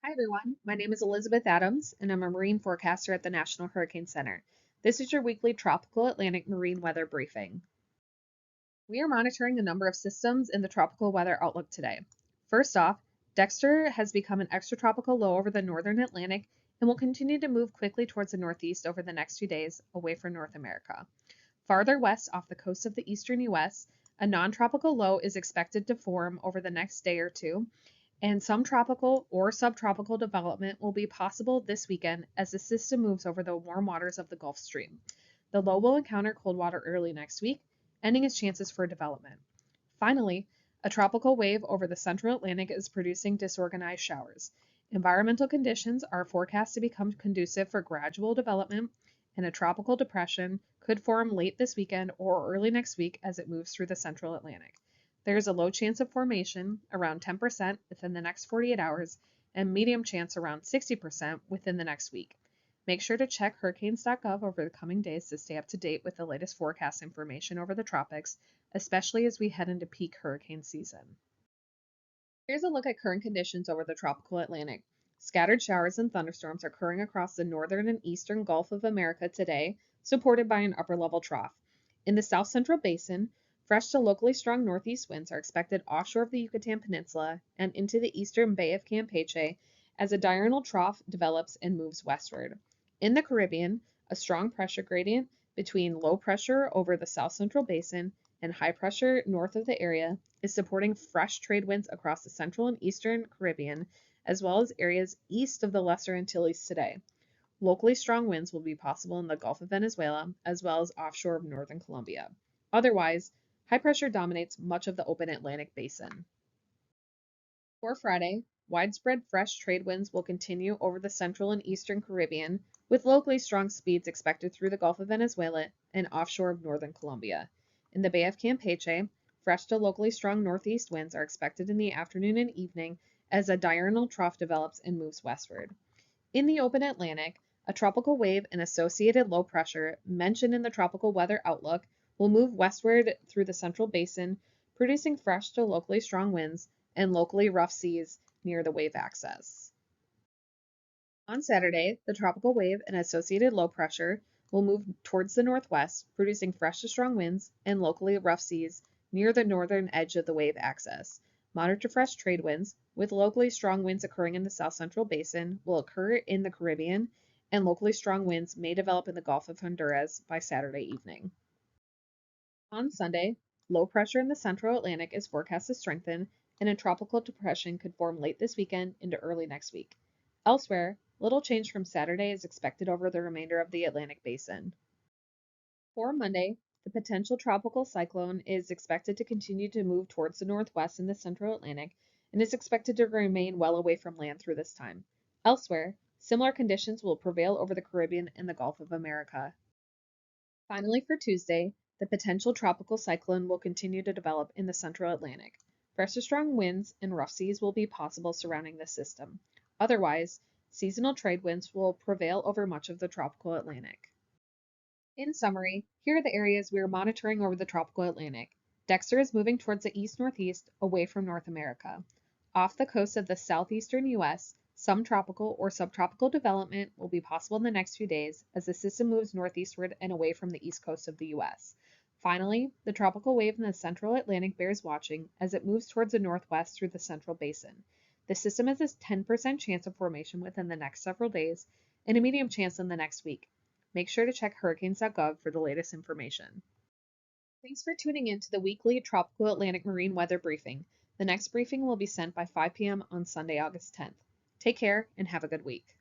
Hi everyone, my name is Elizabeth Adams and I'm a marine forecaster at the National Hurricane Center. This is your weekly Tropical Atlantic Marine Weather Briefing. We are monitoring a number of systems in the tropical weather outlook today. First off, Dexter has become an extratropical low over the northern Atlantic and will continue to move quickly towards the northeast over the next few days away from North America. Farther west off the coast of the eastern U.S., a non-tropical low is expected to form over the next day or two, and some tropical or subtropical development will be possible this weekend as the system moves over the warm waters of the Gulf Stream. The low will encounter cold water early next week, ending its chances for development. Finally, a tropical wave over the central Atlantic is producing disorganized showers. Environmental conditions are forecast to become conducive for gradual development, and a tropical depression could form late this weekend or early next week as it moves through the central Atlantic. There is a low chance of formation, around 10% within the next 48 hours, and medium chance around 60% within the next week. Make sure to check hurricanes.gov over the coming days to stay up to date with the latest forecast information over the tropics, especially as we head into peak hurricane season. Here's a look at current conditions over the tropical Atlantic. Scattered showers and thunderstorms are occurring across the northern and eastern Gulf of America today, supported by an upper level trough. In the south central basin, fresh to locally strong northeast winds are expected offshore of the Yucatan Peninsula and into the eastern Bay of Campeche as a diurnal trough develops and moves westward. In the Caribbean, a strong pressure gradient between low pressure over the south central basin and high pressure north of the area is supporting fresh trade winds across the central and eastern Caribbean, as well as areas east of the Lesser Antilles today. Locally strong winds will be possible in the Gulf of Venezuela, as well as offshore of northern Colombia. Otherwise, high pressure dominates much of the open Atlantic basin. For Friday, widespread fresh trade winds will continue over the central and eastern Caribbean, with locally strong speeds expected through the Gulf of Venezuela and offshore of northern Colombia. In the Bay of Campeche, fresh to locally strong northeast winds are expected in the afternoon and evening as a diurnal trough develops and moves westward. In the open Atlantic, a tropical wave and associated low pressure mentioned in the tropical weather outlook will move westward through the central basin, producing fresh to locally strong winds and locally rough seas near the wave axis. On Saturday, the tropical wave and associated low pressure will move towards the northwest, producing fresh to strong winds and locally rough seas near the northern edge of the wave axis. Moderate to fresh trade winds, with locally strong winds occurring in the south central basin, will occur in the Caribbean, and locally strong winds may develop in the Gulf of Honduras by Saturday evening. On Sunday, low pressure in the central Atlantic is forecast to strengthen, and a tropical depression could form late this weekend into early next week. Elsewhere, little change from Saturday is expected over the remainder of the Atlantic basin. For Monday, the potential tropical cyclone is expected to continue to move towards the northwest in the central Atlantic and is expected to remain well away from land through this time. Elsewhere, similar conditions will prevail over the Caribbean and the Gulf of America. Finally, for Tuesday, the potential tropical cyclone will continue to develop in the central Atlantic. Fresh to strong winds and rough seas will be possible surrounding this system. Otherwise, seasonal trade winds will prevail over much of the tropical Atlantic. In summary, here are the areas we are monitoring over the tropical Atlantic. Dexter is moving towards the east-northeast, away from North America. Off the coast of the southeastern U.S., some tropical or subtropical development will be possible in the next few days as the system moves northeastward and away from the east coast of the U.S. Finally, the tropical wave in the central Atlantic bears watching as it moves towards the northwest through the central basin. The system has a 10% chance of formation within the next several days and a medium chance in the next week. Make sure to check hurricanes.gov for the latest information. Thanks for tuning in to the weekly Tropical Atlantic Marine Weather Briefing. The next briefing will be sent by 5 p.m. on Sunday, August 10th. Take care and have a good week.